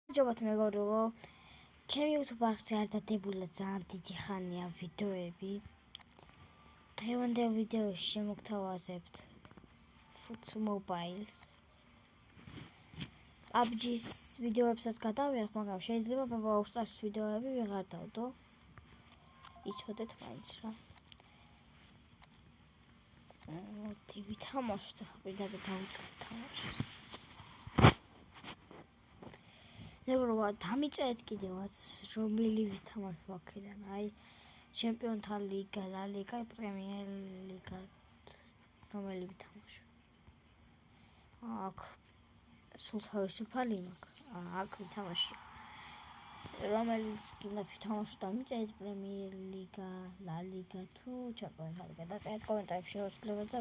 ჯობათ მეგობრებო, ჩემი YouTube არხზე არ დადებული ძალიან დიდი ხანია ვიდეოები. დღევანდელ ვიდეოში შემოგთავაზებთ Foot Mobiles. PUBG-ის ვიდეოებსაც გადავიღებ, მაგრამ შეიძლება Brawl Stars ვიდეოები ვეღარ დავდო. იცოდეთ მაინც რა. მოდი ვითამაშოთ, ახლა პირდაპირ დავიწყებ თამაშს. მეგობრებო, დამიწერეთ კიდევაც, რომელი ვითამაშო აქედან, აი ჩემპიონთა ლიგა, ლა ლიგა, პრემიერ ლიგა, რომელი ვითამაშო. აქ სულ თავისუფალი მაქვს, აქ ვითამაში. რომელიც გინდათ ვითამაშო, დამიწერეთ პრემიერ ლიგა, ლა ლიგა თუ ჩემპიონთა ლიგა. დაწერეთ კომენტარებში შეუსრულებად და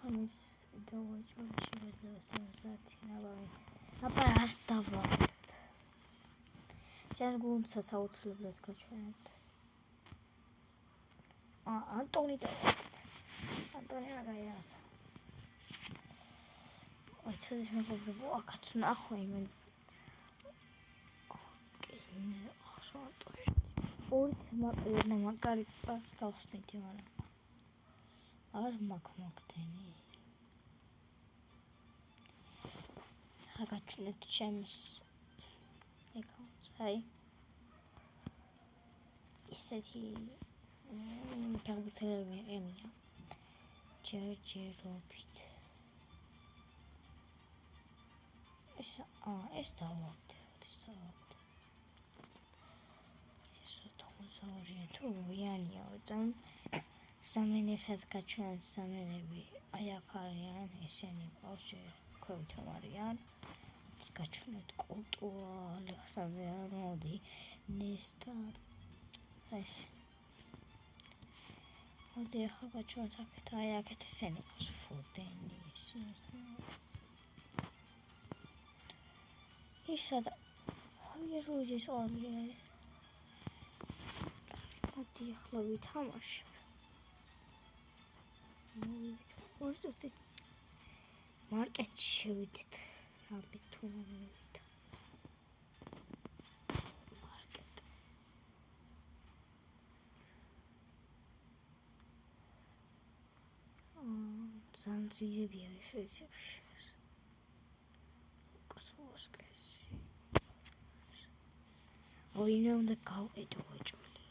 ამის ვიდეო ვაჭრობ შეიძლება სამსათი აბა დავაყენებთ. ჩვენ გუნდსაც აუცილებლად გაჩვენებთ. ანტონი მაგაიაც. ოიცოდეთ მეგობრებო, აქაც ნახო იმენ. ორიც მაყენა მაგარი გავხსნით იმანა. არ მაგდენი. გაჩვენეთ ჩემს ეკაუნტს, აი. ისეთი ფეხბურთელები მიყენია. ჯერჯერობით. ეს დავაგდოთ. ეს 82 თუ ვიანია ვწამ. სამენებსაც გაჩვენეთ სამენები. აი აქ არიან ესენი ბავშვი, ქოვითომ არიან. გაჩვენეთ კულტურა, ალექსანდრე არნოლდი, ნესტა. ეს მოდი ახლა გაჩვენოთ აქეთ, აი აქეთ ესენი ფოდენი, ისადა ხალიერუზის ორია. მოდი ახლა ვითამაშებ. ორწუთი მარკეტში შევიდეთ. რაბი თუ მოვიდა. მარკეტ. ზანზიბია ეს რეცეპტი. კოსმოსკესი. ოინე უნდა გავყიდო ვეჭველი.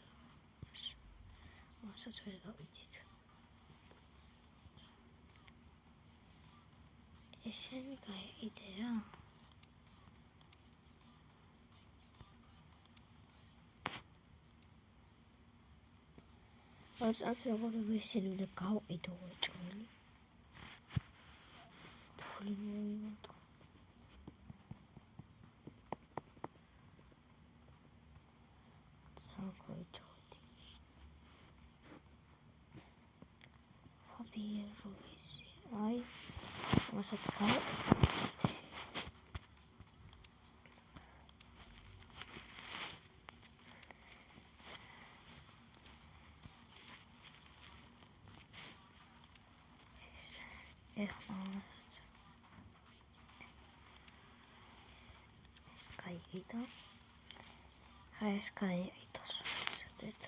მასაც ვერ გავიდით. ესენი გაიყიდე რა. ვარწავთ როგორ ესენი უნდა გავყიდო ვეჭველი. ფული მოვიმატო. ცალკოითოდი. ფაბიერუიზი. აი მასაც გავყიდე. ეს გაიყიდა. ეს გაიყიდოს. ცადეთ.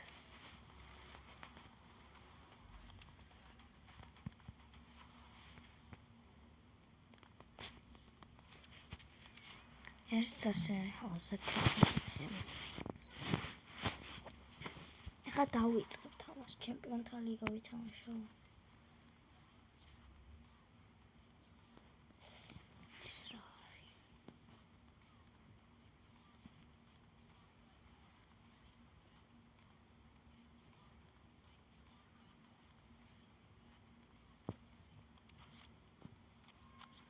ეს ასე 30. ახლა დავიწყებ თამაშს, ჩემპიონთა ლიგა ვითამაშო.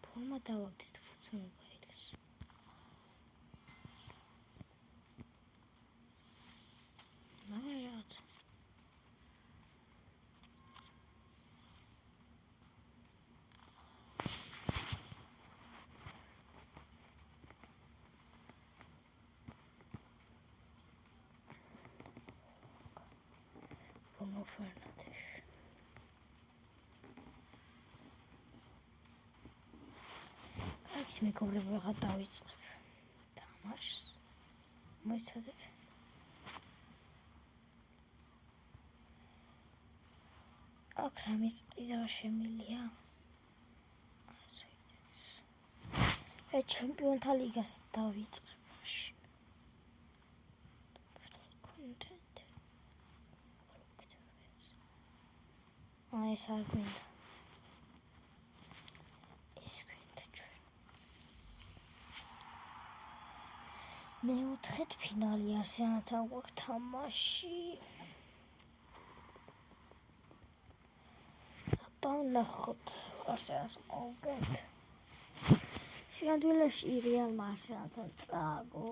ფორმა დავაგდეთ Foot Mobiles. მაგარად. Fernandes. მეგობრებო, ახლა დავიწყებ თამაშს. მოიცადეთ. აქ რამის ყიდვა შემილია. ჩემპიონთა ლიგას დავიწყებ მაშინ. კონტენტ. ეს არ გვინდა. ეს გვინდა ჩვენ. მეოთხედ ფინალი არსენალთან გვაქვს თამაში. ნახოთ არსენალს მოვგეთ. სინამდვილეში რეალმა არსენალთან წააგო.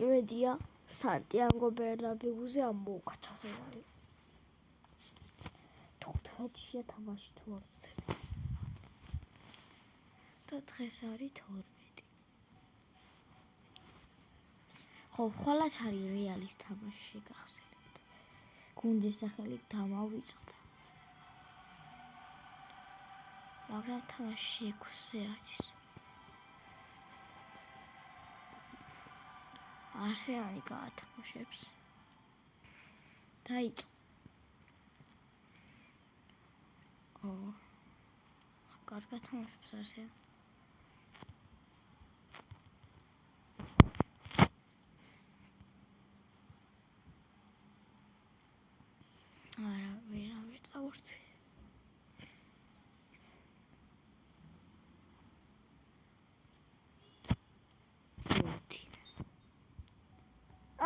იმედია სანტიაგო ბერნაბეუზე ამ მოუკაცავს რეალი. 15-ია თამაში თუ არ ვცდები. და დღეს არის 12. ხო, ხოლმე არის რეალის თამაში შეგახსენებთ. გუნდის სახელი დამავიწყდა. მაგრამ თამაში 6-ზე არის. არსენალი გაათამაშებს. დაიწყო. კარგად თამაშობს არსენალი. არა, ვერავე წავორთი.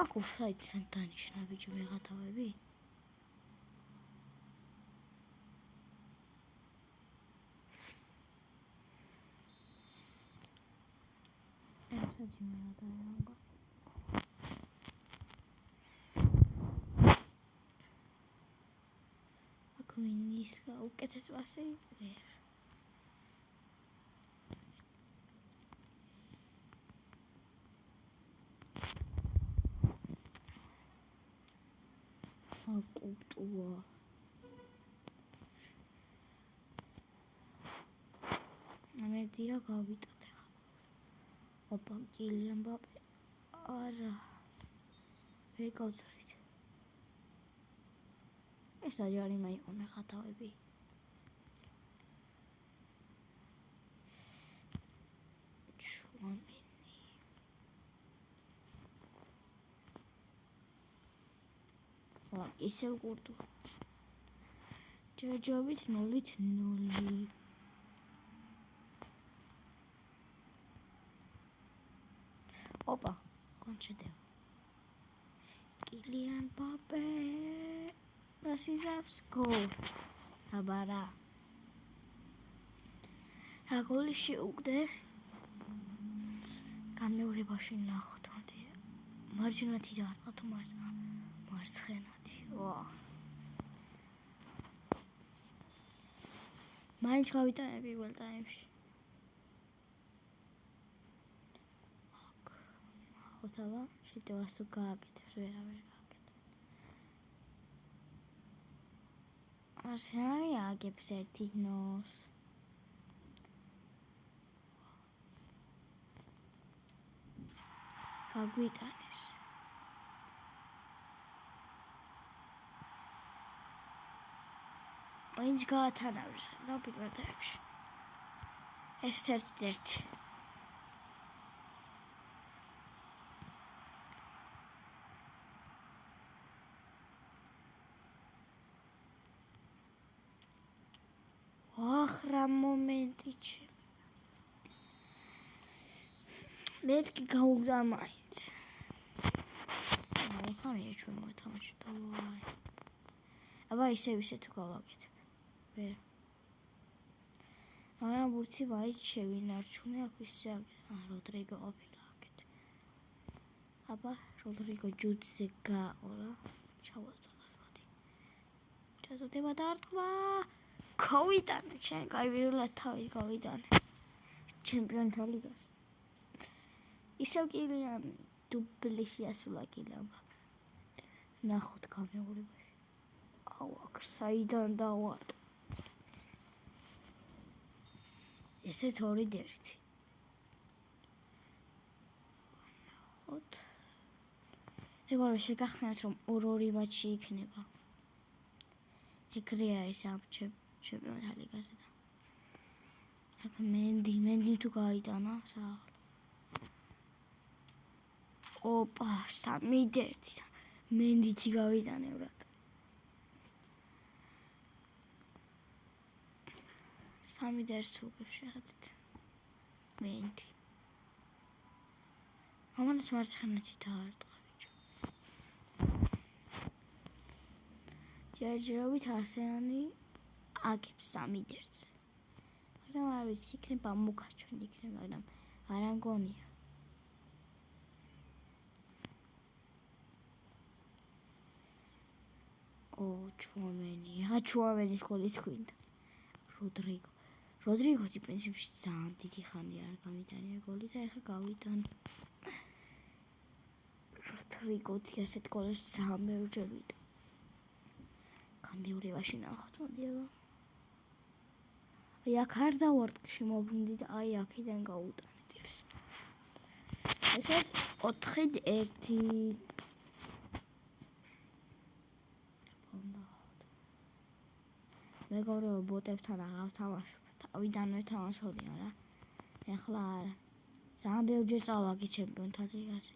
აქ ოფსაიდთან დანიშნა ბიჭო ვეღათავები? აქ მინის უკეთეს პასი ვერ. აკუტუა მედია გავიტოთ ახლა. ოპა კილიან მბაპე. არა. ვერ გავწრით. ეს აჯარი მაიყო მეხათავები. ჩუამენი. ისევ გურდო. ჯერჯობით 0-0. ოპა, კონჩედევ. კილიან მბაპე. რასიზავს გოლ. აბარა. რა გოლი შეუგდე? გამეორებაში ნახოთ მანდ. მარჯვნივ დაარტყა თუ მარცხენათი. მაინც გავიტანე პირველ ტაიმში. ხოთავა შეტევას თუ გააკეთებს ვერავერ გააკეთებს. არსენალი აგებს 1-0. გაგვიტანეს. მაინც გაათანაბრეს და პირველ ტაიმში. ეს 1-1. ახრა მომენტი ჩემ. მეთქი გაუგდა მაინც. ახლა მე ჩვენ მოთამაშოთ. აბა ისე თუ გავაკეთებ. ვერ. მაგრამ ბურთი მაინც შევინარჩუნე აქ ისე როდრიგო ყოფილა აქეთ. აბა როდრიგო ჯუძზე გააყოლა. ჩავაწოდოთ. ჩაწოდება დაარტყმა. გავიტანე ჩვენ გაივირულა თავი გავიტანე. ჩემპიონთა ლიგას. ისევ კილიან დუბლში ასულა კილიან. ნახოთ გამეორებაში. აუ აქ საიდან დავარტყ. ესეც 2-1. ნახოთ. ეგრევე შეგახსენებთ რომ 2-2 მატჩი იქნება. ეგრე არის ამ ჩემპიონთა ლიგაზე და აქ მენდი თუ გაიტანა საღ. ოპა 3-1 მენდიცი გავიტანე ბრატ. 3-1 უგებს შეხედეთ. მენდი. ამანაც მარცხენაში დაარტყა ბიჭო. ჯერჯერობით არსენალი აგებს 3-1. მაგრამ არ ვიცი იქნება მუქაჩვენ იქნება, მაგრამ არ ამგონია. ჩუამენის გოლის გვინდა. როდრიგოსი პრინციპში ძალიან დიდი ხანი არ გამიტანია გოლი და ეხლა გავიტანა. როდრიგოსი ასეთ გოლს ძალიან ბევრჯერ ვიტა. გამეორებაში ნახოთ მოდიება. აი აქ არ დავარტყში მოbrunდი და აი აქედან გაუტანე ტიპს. ეხლა 4-1. მეგობრებო ბოტებთან აღარ ვთამაშობ. თავიდანვე თამაშობდია რა. ეხლა არა. ძალიან ბევრჯერ წავაგე ჩემპიონთა ლიგაზე.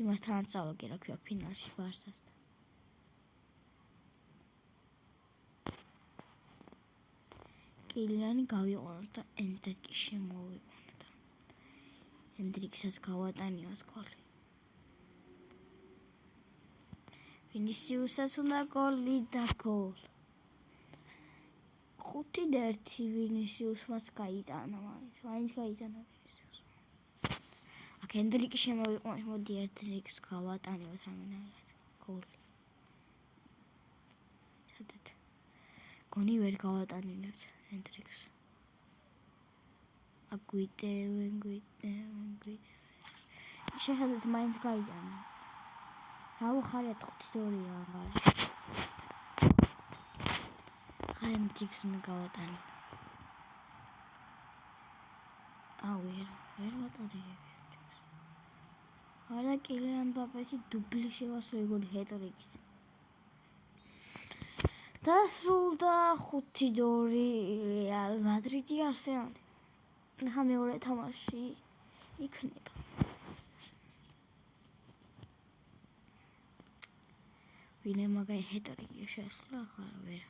იმასთანაც წავაგე რა ქვია ფინალში ბარსასთან. კილიანი გავიყვანოთ და ენდრიკი შემოვიყვანოთ. ენდრიკსაც გავატანიოთ გოლი. ვინისიუსაც უნდა გოლი და გოლი. 5-1 ვინისიუსმაც გაიტანა მაინც გაიტანა ვინისიუსმა. აქ ენდრიკი შემოვიყვანოთ, მოდი ენდრიკს გავატანოთ ამენაგად გოლი. სადაც გონი ვერ გავატანინებთ ენდრიკს. აგვიტევენ. შეხედეთ მაინც გაიტანა. რა უხარია 5-2-ია აღარ. ენდრიკს უნდა გავატანე. ვერ ვატარებ ენდრიკს. არა კილიან მბაპეში დუბლი შევასრულე გოლი ჰეტრიკით. დასრულდა 5-2 რეალ მადრიდი არსენალი. ახლა მეორე თამაში იქნება. ვინმე მაგაი ჰეტრიკი შეასრულა ახლა ვერ.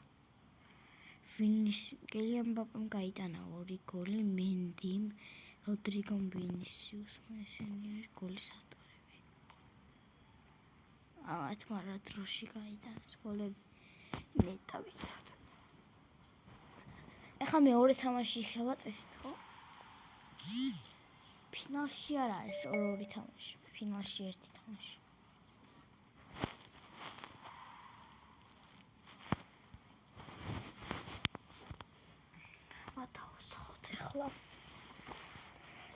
კილიან მბაპემ გაიტანა 2 გოლი, მენდიმ, როდრიგომ, ვინისიუსმა, ესენი არის გოლის ავტორები. ამათ მარა დროში გაიტანეს გოლები. მე დავიცოთ. ეხლა მეორე თამაში იქნება წესით, ხო? ფინალში არ არის 2 თამაში, ფინალში 1 თამაში.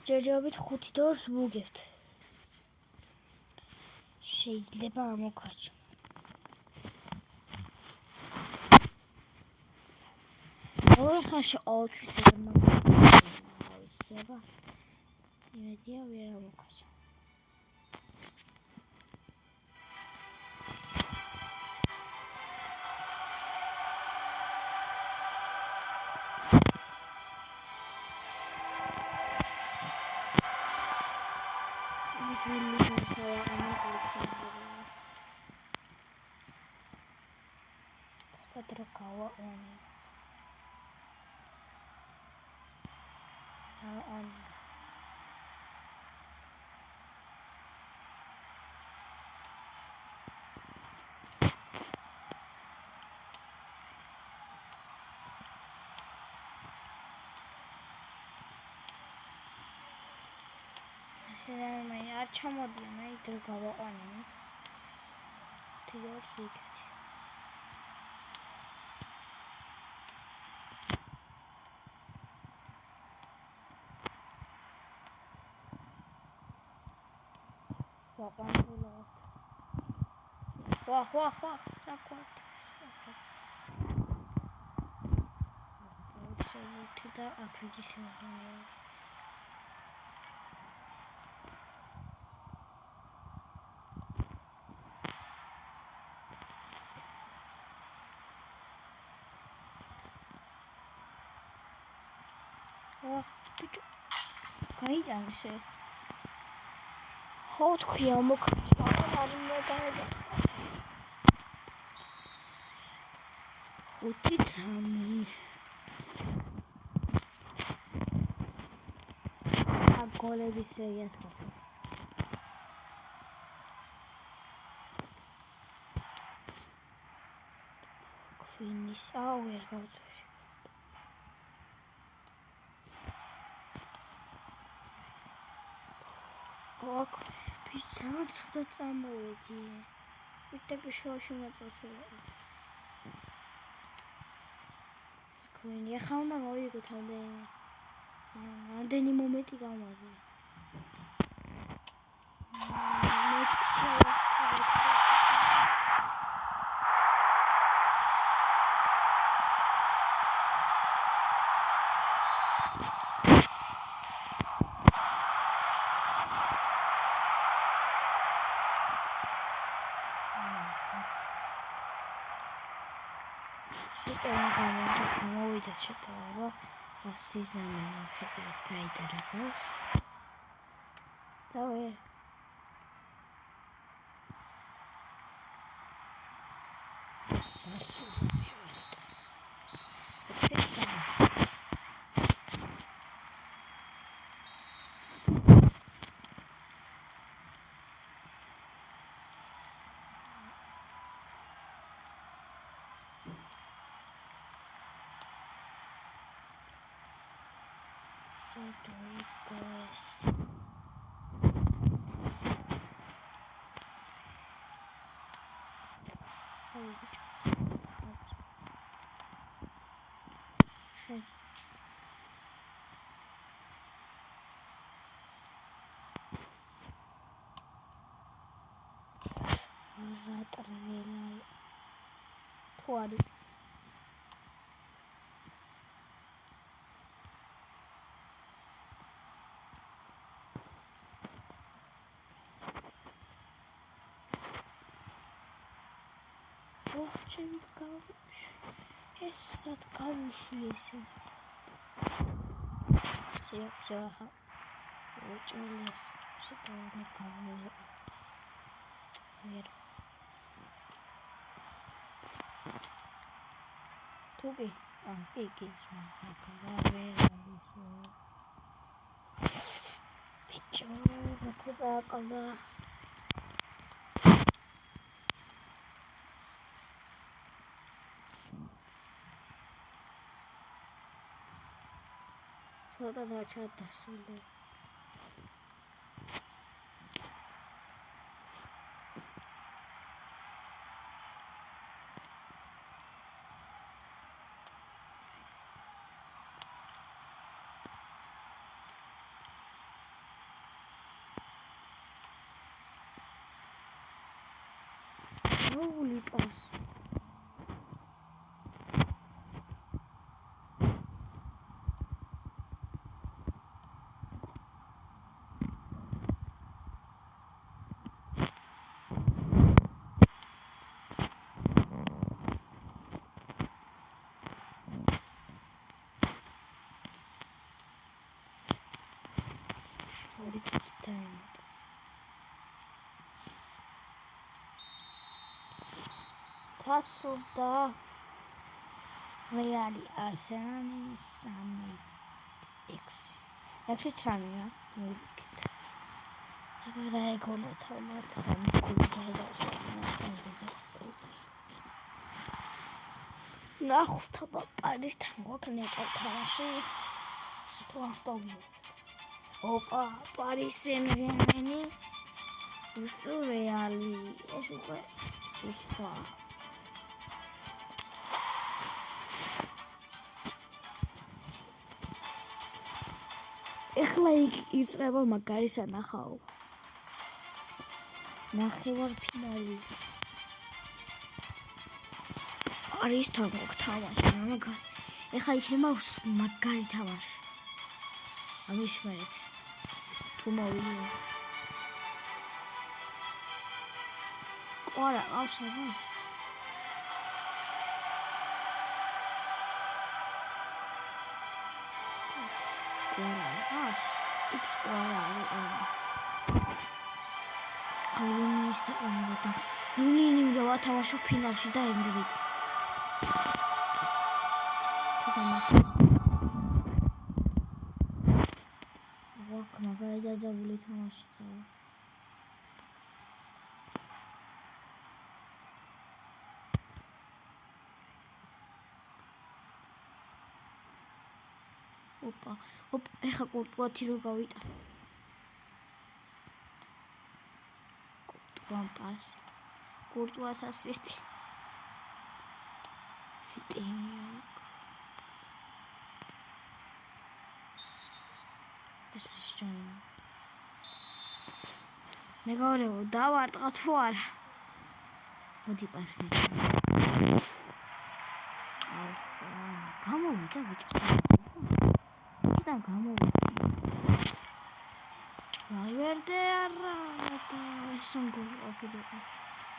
ჯერჯერობით 5-2-ს ვუგებთ. შეიძლება ამოქაჩო. ორი ხანში ყოველთვის მაგაცება. იმედია ვერ ამოქაჩო. Drukava oni. Mesela ben açamadım ya Drukava oni. Tiyor siketi. Вах, закрутись. ესეთი და აქ ვიდი შემოგვიყვება. ბიჭო გაიდან ესე ხო თქვია მოკრჩა არ მოგადა 5-3 გოლების სერიას ყოფილი ქვინის ვერ გავწევი აქ ბიჭო ცუდა წამოვედი ვიტები შოაში მოწესრიგა ქვინი ახლა უნდა მოვიგოთ რამდენი მომენტი გამოვიდა მოვიდა შეტევა სიზონი შედეგად გაიტარა გოლს და ვერ Rodriguez. Очень ეს გავუშვი ესე შეიძლება უჭილეს შეტევანი გამოვიდა ვერ თუგი კი ბიჭო რა ყადა ცოტა დარჩა დასრულდა Holy pass. It's time. Tassoda Reali Arsenali Sami X. Actually, Chania. Agora é com a tomate Sami ნახუთა პარის თანგოქნია თამაში თუ ასტობი ოპა პარის სენ-ჟერმენი უსუ რეალი ეს უკვე სუსხვა ეხლა იწყება მაგარი სანახაო ნახევარფინალი არის თამაში მაგარი ეხლა იქნება მაგარი თამაში. ამის მერეც თუ მოვიდეთ. ყარა ყავს ამას. ყარა ყავს. ტიპს ყარა არა. აუნის თანება და რუნინი უნდა ვათამაშო ფინალში და ენდრით. თუ გამახსოვს. ვაკ მაგარი დაძაბული თამაში წავა. ოპა, ეხა კურტუათი რო გავიტა. კურტუას კურტუას ასისტი. ვიტენია. ეს ისწავლე. მეგობრებო, დავარტყა თუ არა? მოდი პას მიწა. გამოვიდა ბიჭო. და გამოვიდა. ვარვერდე არა და ეს გოლი ყოფილიყო.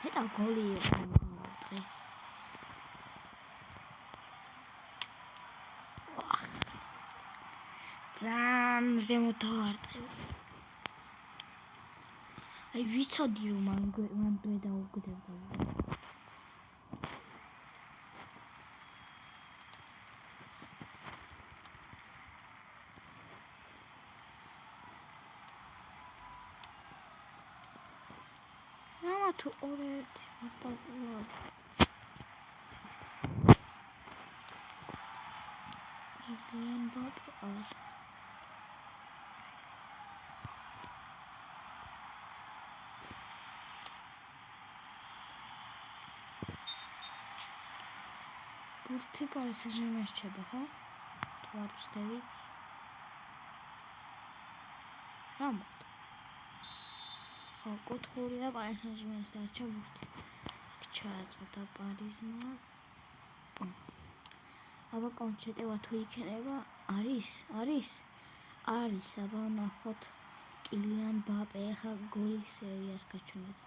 მეტა გოლი იყო დღე. ძალიან ზემოთ ვარტყე. აი ვიცოდი რომ მან დაუგდებდა. თუ ორეთი აპაპულა ირლიან ბაბა არ ბურთი პარიზ-სენ-ჟერმენში რჩება ხო? თუ არ ვწდებით რა მოხდა? კუთხური და პარიზ-სენ-ჟერმენს დარჩა ბურთი. აქ ჩააწოდა პარიზმა. აბა კონჩეტევა თუ იქნება არის აბა ნახოთ კილიან ბაპე ახლა გოლის სერიას გაჩვენეთ.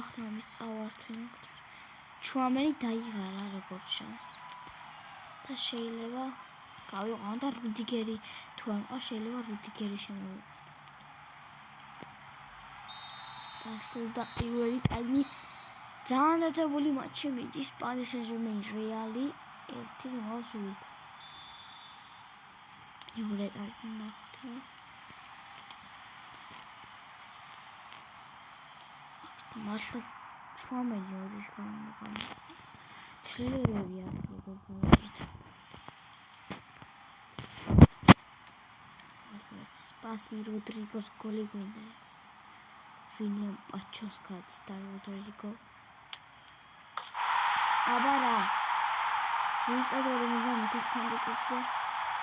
ახლა მის წავართვენ ჩუამენი დაიღალა როგორც შანს და შეიძლება გავიყვანო და რუდიგერი თუ არ მყავს შეიძლება რუდიგერი შემოვიყვანო და სულ და პირველი ტაიმი ძალიან დაძაბული მატჩი მიდის პარიზ-სენ-ჟერმენის რეალი 1-0 მეორე ტაიმი ნახოთ მართლა ჩუამენი ორის გამოგანა ცილერები აქვს როგორ გავაკეთე პასი როდრიგოს გოლი გვინდა ვინიამ პაჩოს გაცდა როდრიგო აბარა ვიწოდე მიზანი 16 წუთზე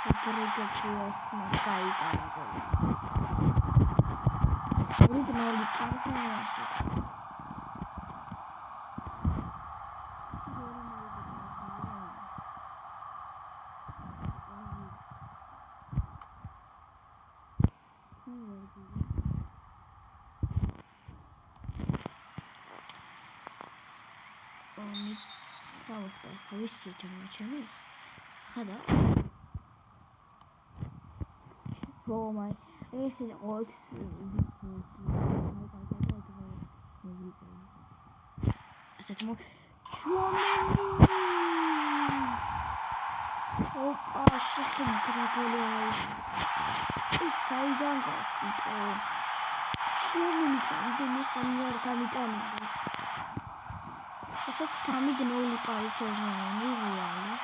როდრიგო ფუასმა გაიტანა გოლი რიგნოლი პარიზში ვისი ჯანმრთელი ხადა რომაი ეს ის ყოველთვის ასეთ მო ოპა შეხედრებული საიდან გასიტო ჩუმის ამდენი ხანი არ გამიტანია ესეც 3-0 პარიზ-სენ-ჟერმენი რეალი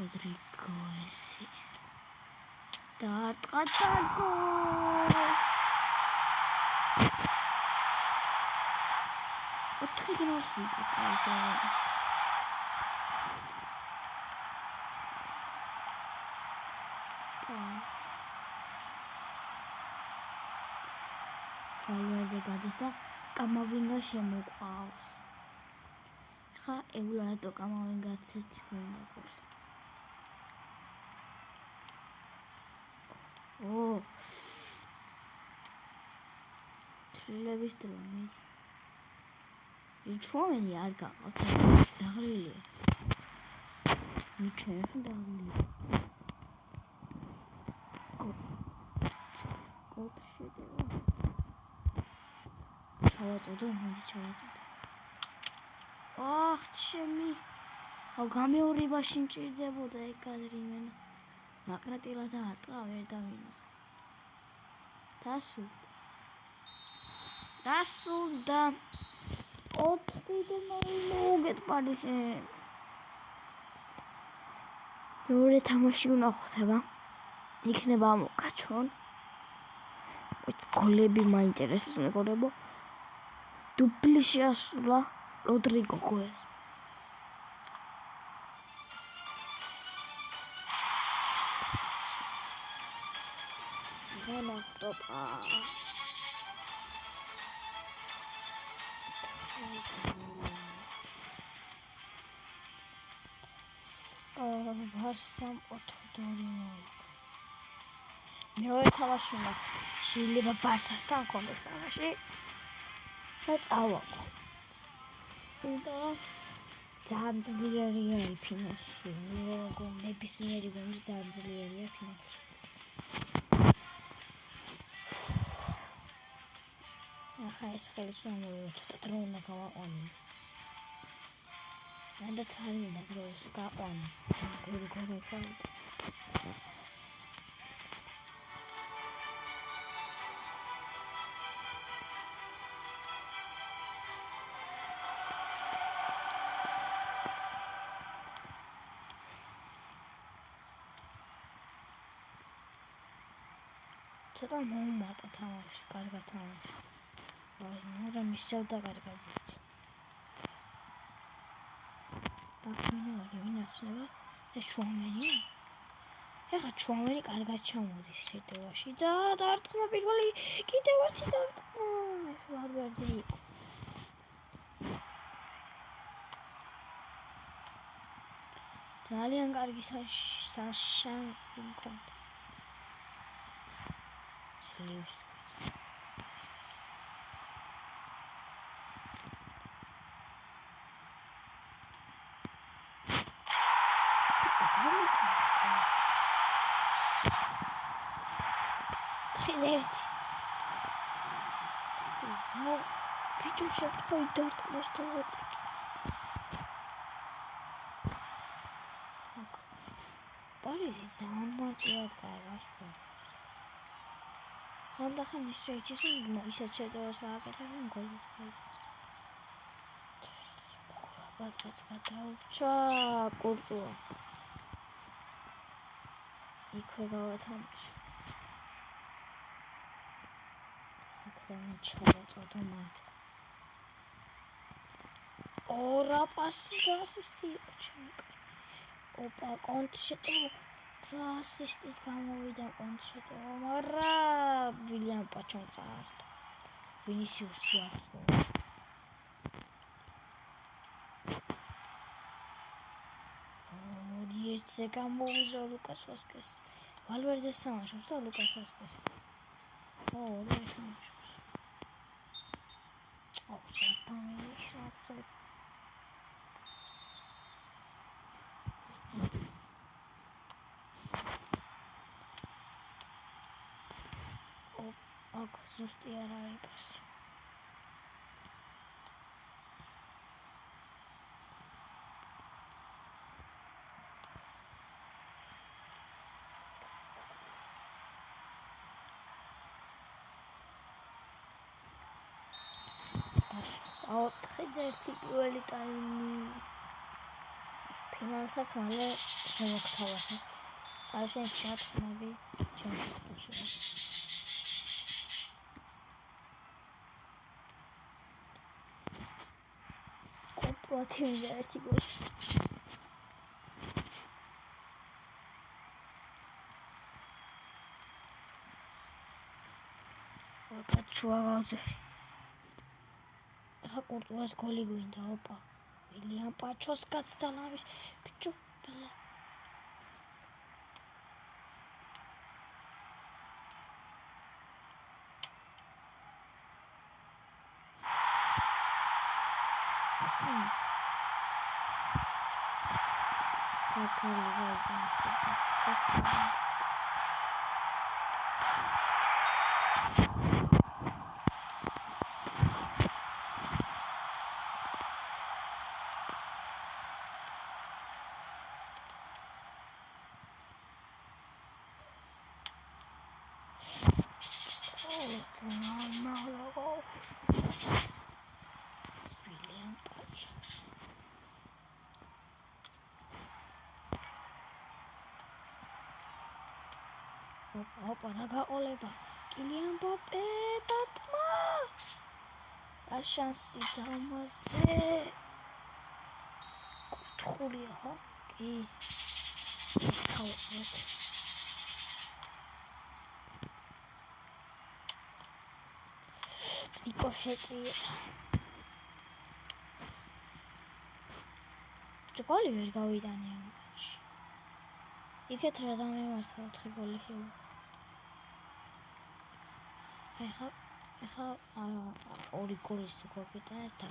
როდრიგოესი დაარტყა და ოთხი გუნდს ვიგებ ეს Valverde გადის და კამავინგა შემოყვავს. ხა ეულანტო კამავინგაც ეც გვინდა გოლი. თლილების დრო მიდი. ჩვენი არ გაყავთ დაღლილია. მიჩვენე დაღლილია. ჩავაწოდო, მოდი ჩავაწოდო. ჩემი. გამეორებაში მჭირდებოდა ეგ კადრი მენა. მაკრატილა და არტყა ვერ დავინახე. დასრულდა. 4-0 მოგეთყადის. მეორე თამაში უნდა ხვდება. იქნება მოკაჩონ. გოლები მაინტერესებს მეგობრებო. დუბლი შეასრულა როდრიგო გოეს. მონახტოპა. ბარსამ 4-2 მოიგო. მეორე თამაში უნდა შეიძლება ბარსასთან კონდეს თამაში. და წავაკო. და ძალიან ძლიერია ფინალში. ნებისმიერი გუნდი ძალიან ძლიერია ფინალში. ახლა ეს ხელიც ცოტა დრო უნდა გავაყვანო. მანდაც არ მინდა დროს გაყვანო. გორი ვიყავით. ცოტა მომატა თამაში, კარგად თამაში. მაგრამ მისევდა კარგად. ვინ ახსნება? ეს ჩუამენია? ეხლა ჩუამენი კარგად ჩამოდის შეტევაში და დაარტყმა პირველი კიდევ ერთი დაარტყმა. ეს ვარვარდი იყო. ძალიან კარგი შანსი მქონდა. სლივს ხიდერტი ბიჭო შეფხვი დარტყმას დავაწიკი პარიზი ძალიან მარტივად გაიგო ხანდახან ისე ისეთ შეტევას გააკეთებენ გოლს გაიგებს ბატკაც გადაურჩა კურტუა იქვე გავათამაში აქედან ჩავაწოდო მაგრამ ორა პასი და ასისტი იყო ჩემი ოპა კონტი შეტევა რა ასისტით გამოვიდა კონტი შეტევა მაგრამ ვილიამ პაჩონ წაართო ვინისიუს თუ არ ხო ერთზე გამოვიზო ლუკას ვასკეს ვალვერდეს თამაშობს და ლუკას ვასკესი ორი თამაშობს საერთოდ აქ ზუსტი არ არის პასი ხიდერტი პირველი ტაიმი ფინალსაც მალე შემოგთავაზეთ. Აშენ ჩატხმები ჩემს კოპლათი მინდა ერთი გოლი. ჩუა გავძერი. ეხა კურტუას გოლი გვინდა, ოპა. ვილიამ პაჩოს გაცდა ლავის ბიჭო. ოპა რა გაყოლება კილიან მბაპე დარტყმა რა შანსი გამაზე კუთხურია ხო კი თავად იკოშეტი ჯგოლი ვერ გავიტანე ამ მატჩში იქეთ რა დამემართა 4 გოლი შევა ეხა ორი გოლის გვაკეთეთ და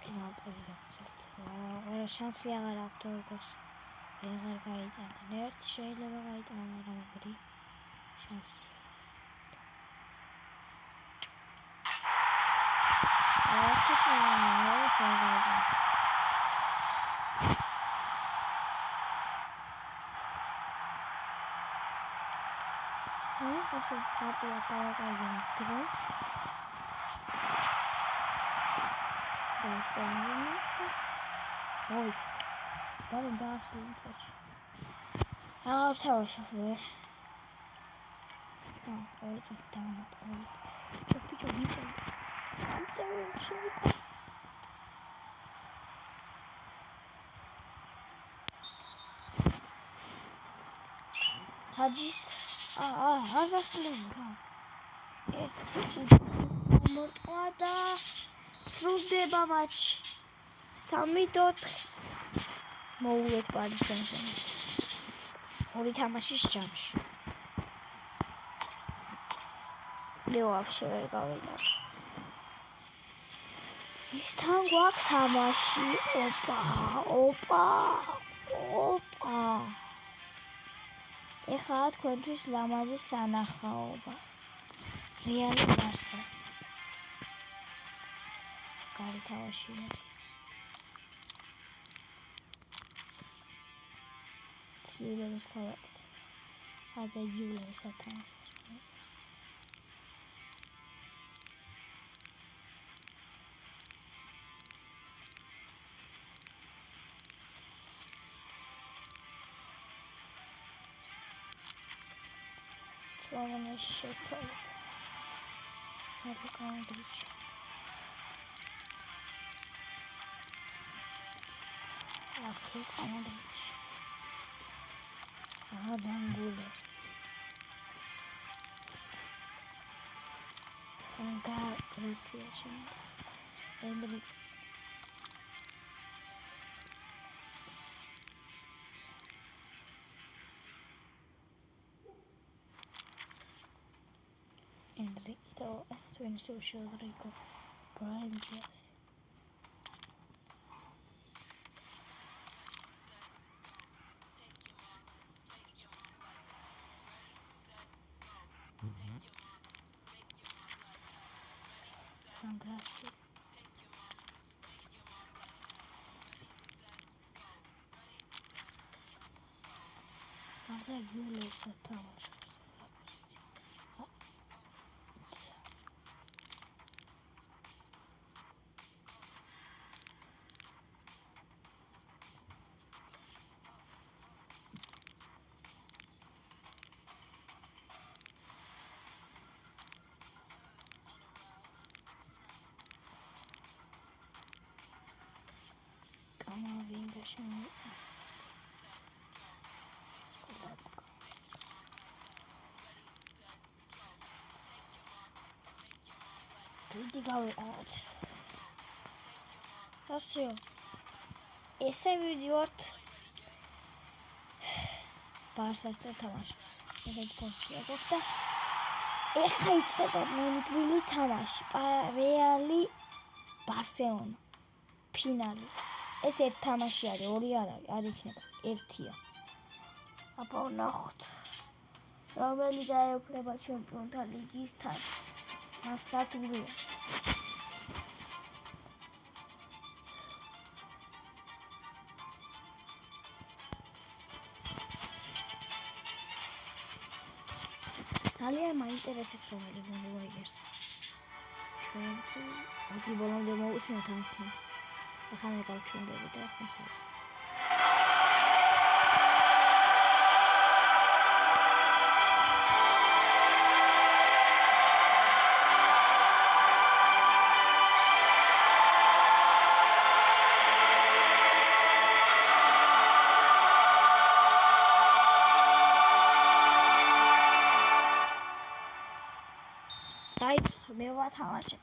პენალტი გაგცეთ. არა შანსი აღარ აქვს თორგოს. აღარ გაიტანა. ერთი შეიძლება გაიტანა, მაგრამ ორი შანსი. ასე პარტია დავაკარგე დრო. მოიქით. დაასრულეთ. აღარ თავაშობ მე. ორი დამატებული. ბიჭო ვიტევ შევიკო. ჰაჯის არასრულა. ერთი მოტყვა სრულდება მატჩი. 3-4 მოუვეთ პარის სენ-ჟერმენს. ორი თამაშის ჯამში. მე ვაფშე ვერ გავიდა. ის თან გვაქვს თამაში. ოპა. ეხლა თქვენთვის ლამაზი სანახაობა. რეალი მასა. კარი თამაში. ციულების კოლექტი. ადა იულების ათამაში. Словно щекот. Это командуч. Тут командуч. Дангуля. Танка красивая. Эндрик. Enrique, tu in social Rico, Brian Diaz. Gracias. Arda Yuler satamos. დიდი გავიყავთ. ასეო. ესე ვიდივართ ბარსასთან თამაშობს. ეგეთ კონსტრუქცია გვაქვს და ეხა იწყება ნამდვილი თამაში. რეალი ბარსელონა ფინალი. ეს ერთ თამაში არის, ორი არ არის, არ იქნება, ერთია. აბა ვნახოთ. რომელი დაეუფლება ჩემპიონთა ლიგის თასს. მასსათურია. ძალიან მაინტერესებს რომელი გუნდი მოიგებს. ჩვენ იგი ბოლომდე მოусმინოთ ამ ფილმს. ახლა მე გავჩვენდები და ახლა საერთოდ. მე ვათამაშებ.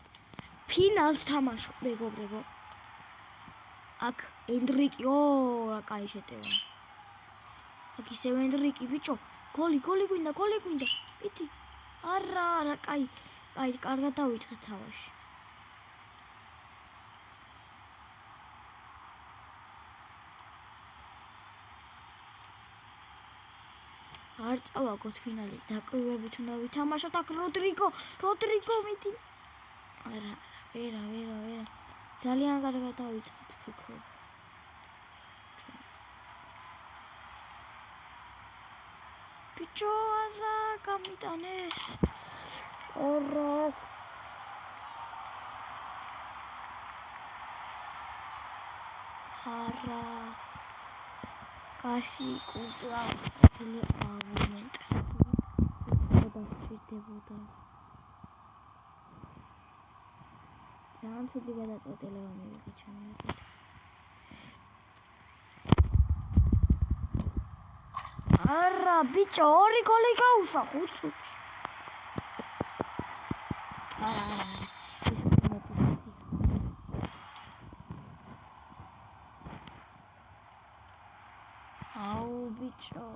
ფინალს თამაშობ, მეგობრებო. აქ ენდრიკი, რა კაი შეტევა. აქ ისევ ენდრიკი, ბიჭო. გოლი გვინდა. პიტი. არა, კაი, კარგად დავიწყე თამაში. არ წავაგოთ ფინალი, დაკვირვებით უნდა ვითამაშოთ აქ როდრიგო მიდი. არა, ვერა. ძალიან კარგად დავიწყეთ, ფიქრობ. ბიჭო, არა, გამიტანეს. არა. კარში კულტურა მომენტს. დაჭირდებოდა. ძალიან ცუდი გადაწყვეტილება მივიღე ჩემი აზრით. არა, ბიჭო, 2 გოლი გაუშვა 5 შუტში. აუ, ბიჭო.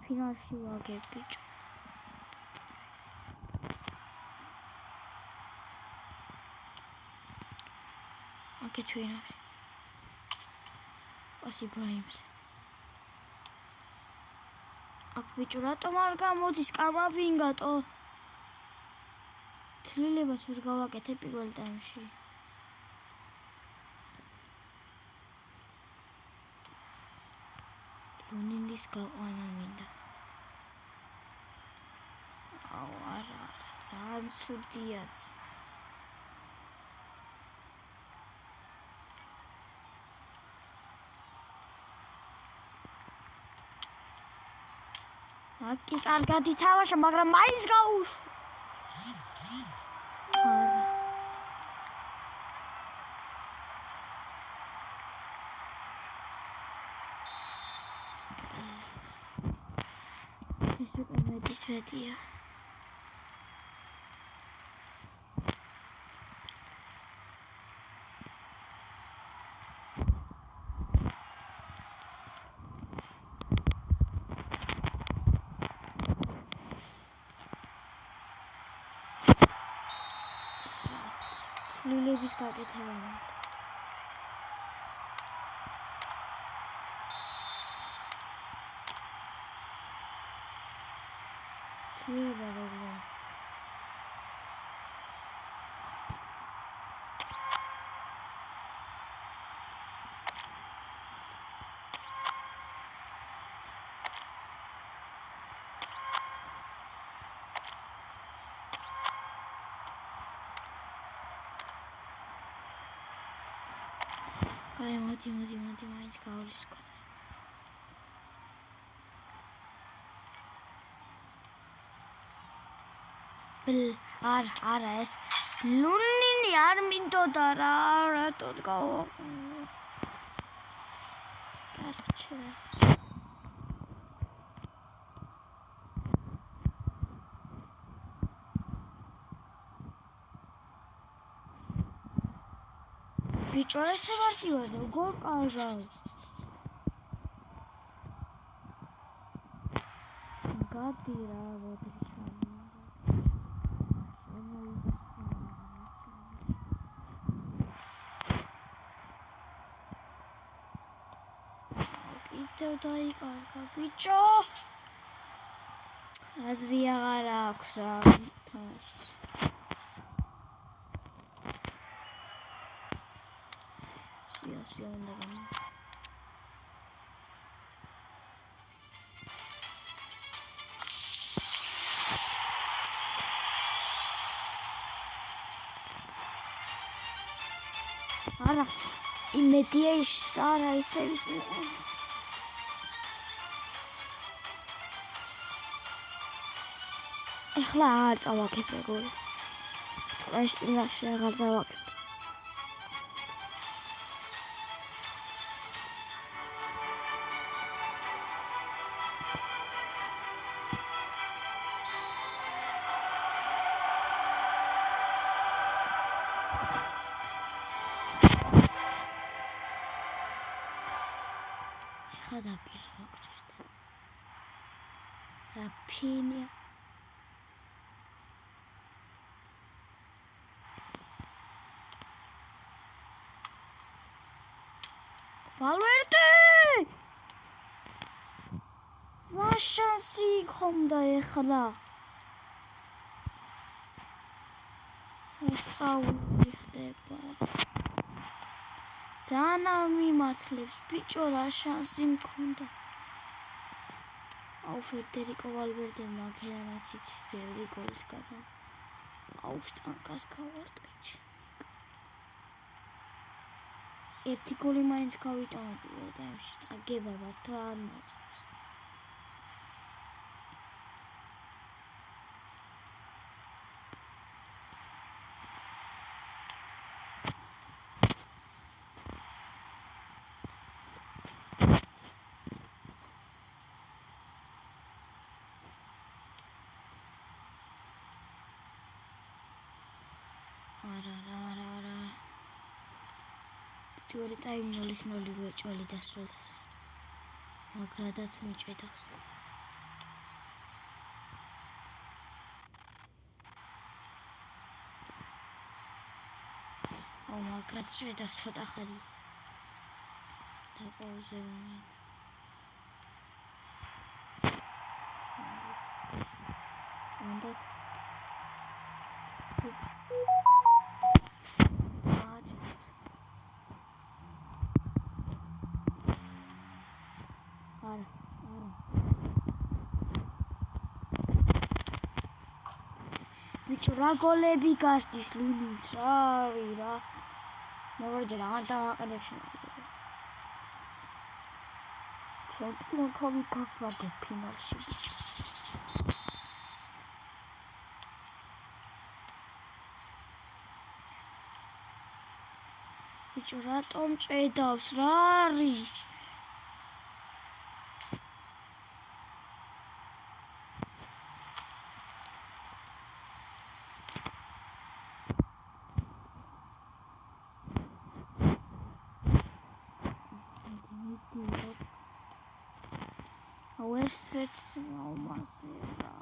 ფინალში ვაგებ, ბიჭო. აქეთ ვინარი. ასი ბრაიმს. აქ ბიჭო, რატომ არ გამოდის კამავინგატო? თლილებას ვერ გავაკეთე პირველ ტაიმში. ლუნინის გაყვანა მინდა. აუ, არა, ძალიან სუდიაც. აკი კარგად ითამაშა, მაგრამ მაინც გაუშვა. არა. ეს უკვე მეტია. ლილების გაკეთება მინდა. სულება როგორია? აი, მოდი, მაინც გავრისკოთ. არა, ეს ლუნინი არ მინდოდა რა, რატო გავაყენე. ბიჭო ესე მარტივად როგორ კარგავ გადი რა ვოდრიჩა კიდევ დაიკარგა ბიჭო აზრი აღარ აქვს რა თამაშს სიასი უნდა გამა არა იმედია ის არა ისე ეხლა არ წავაკებ ეგორი ტყეშტინაში აღარ წავაკებ ეხლა დაგირა ვაგჭერდა რაფინია Valverde! რა შანსი გქონდა ეხლა? სასწაული ხდება. ძალიან არ მიმართლებს ბიჭო რა შანსი მქონდა. აუ ფედერიკო ვალვერდემ აქედანაც იცის ბევრი გოლის გადა. აუ სტანკას გავარტყეჩი. ერთი გოლი მაინც გავიტანა პირველ ტაიმში წაგება ვარ რა არ მოაწევს არა პირველი ტაიმი 0-0 გვეჭველი დასრულდა. მაგრადაც მიჭედავს. აუ მაგრად ჭედავს ცოტა ხანი. დაპაუზებამი. ანდაც ბიჭო რა გოლები გასდის ლულინს რა არის რა მოვარჯერ აღარ დავაყენებში ჩემპიონი გასვარდე ფინალში ბიჭო რატომ ჭედავს რა არის ესეც მომასერა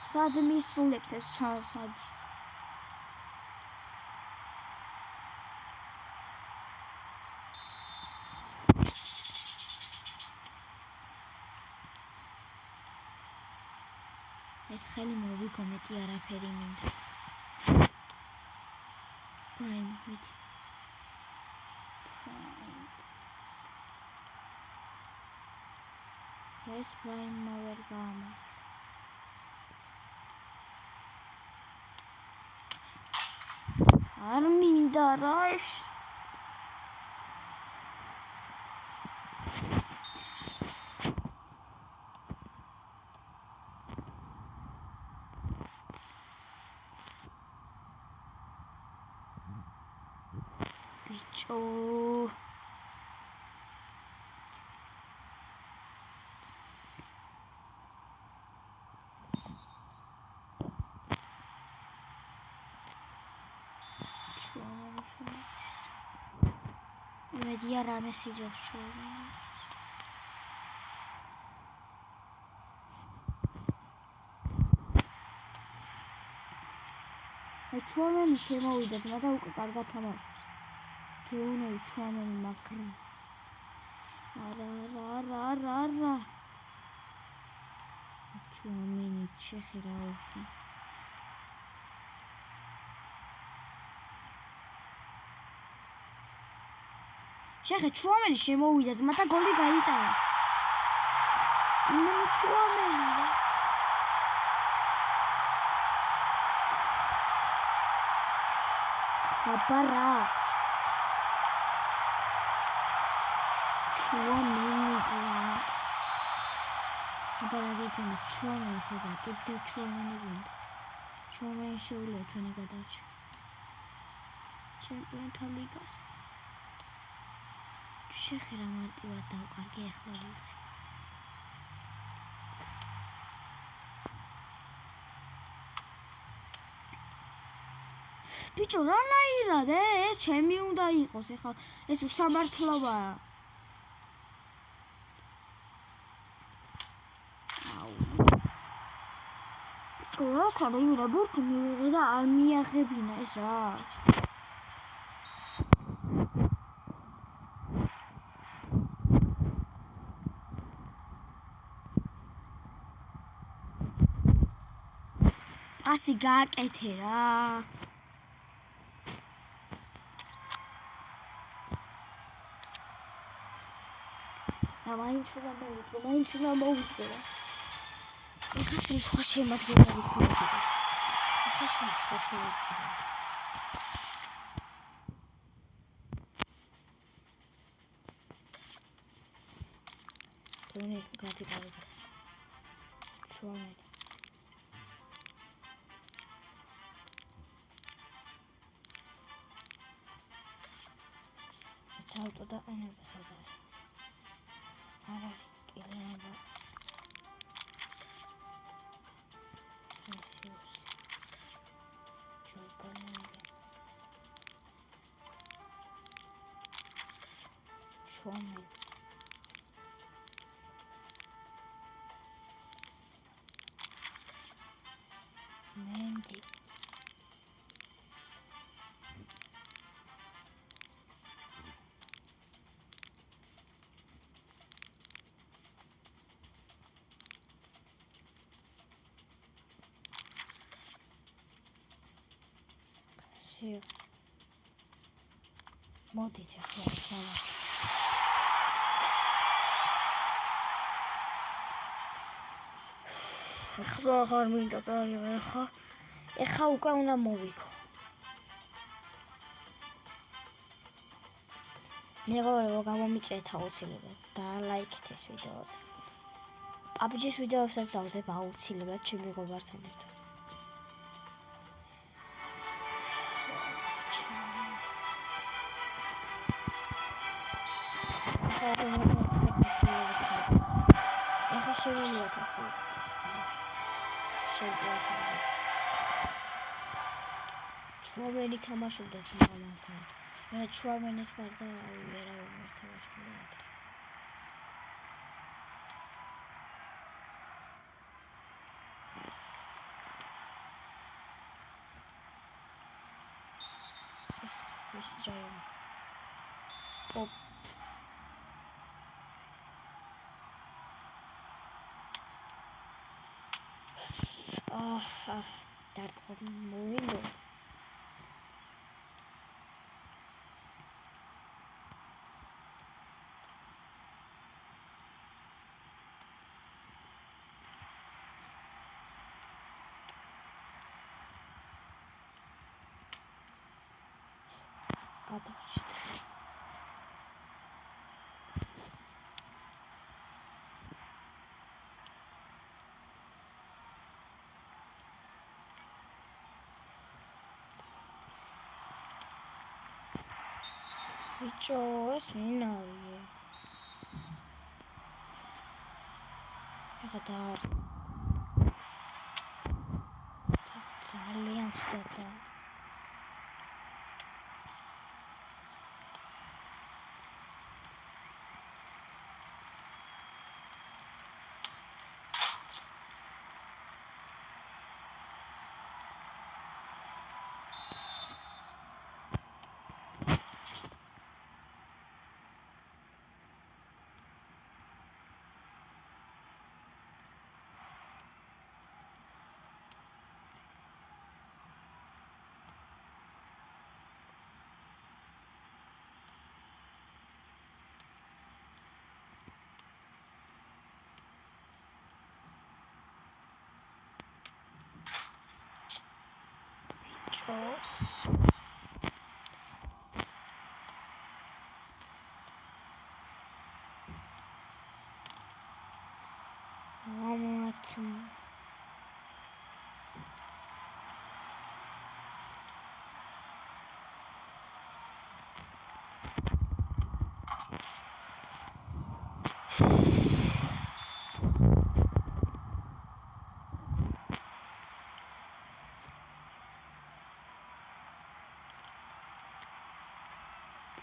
სად მისულებს ეს ჩანსაძის ეს ხელი მოვიგო მეტი არაფერი მინდა პრაიმ მიდი ეს პრაიმ მოვერ გამართ არ მინდა რა ეს იმედია რამე სიძვებს ჩუამენს. ჩუამენი შემოვიდა ძმა და უკვე კარგად თამაშობს. გეუნები ჩუამენი მაგრა. არა. ჩუამენი ჩეხი რა უფრო. შეხე ჩუამენი შემოვიდა ძმა და გოლი გაიტანა. იმენი ჩუამენი. აბარა. ჩუამენი ძმა. აბარა გექნა ჩუამენი სადა კიდევ ჩუამენი გუნდა. ჩუამენი შეუძლია ჩვენი გადარჩა. ჩემპიონთა ლიგას. შეხი რა მარტივად დავკარგე ახლა ლიფტი. ბიჭო რანაირად ეს ჩემი უნდა იყოს ახლა ეს უსამართლობაა. ბიჭო რა ქნა იმენა ბურთი მივიღე და არ მიაღებინა ეს რა. ასი გააკეთე რა. მაინც უნდა მოვუწო რა. ეხლა სხვა შემადგენლები გვქონდა. ეხლა სხვა შემადგენლები. თუნი გადიკავდა. ჩუამენი. ავტო დაყენება სადაა. არა, კილიანობა. ასიუს. ჩუამენი. ჩუამენი. მენდი. მოდით ახლა სალა. ახლა აღარ მინდა წაიღე ახლა უკვე უნდა მოვიქო. მეგობრებო გამომიწერეთ აუცილებლად და ლაიქით ეს ვიდეოც. აბჯის ვიდეოებსაც დავდებ აუცილებლად ჩემ მეგობრებთან ერთად. ახლა შევიმიოთ ასე. ჩუამენი თამაშობდა თამამთან. მე ჩუამენის გარდა ვერავინ არ თამაშობდა. ეს ჯაი. ოპ დარტყო მოვიდო. გადავჭით. ბიჭო ეს ვინავია? ეხლა ძალიან ცუდა.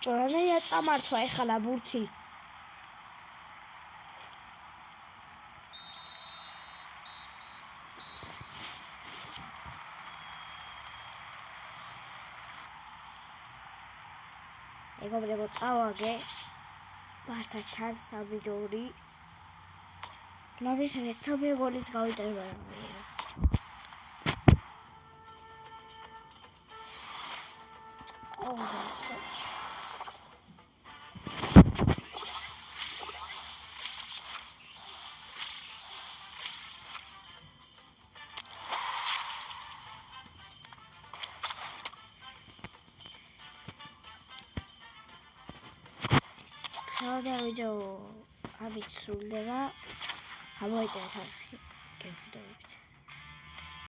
ჭორანია წამართვა ეხლა ბურთი. მეგობრებო, წავაგე ბარსასთან სამიდორი. ლამის მესამე გოლის გავიტანა. video ამით სრულდება. გამოიწერეთ არხი.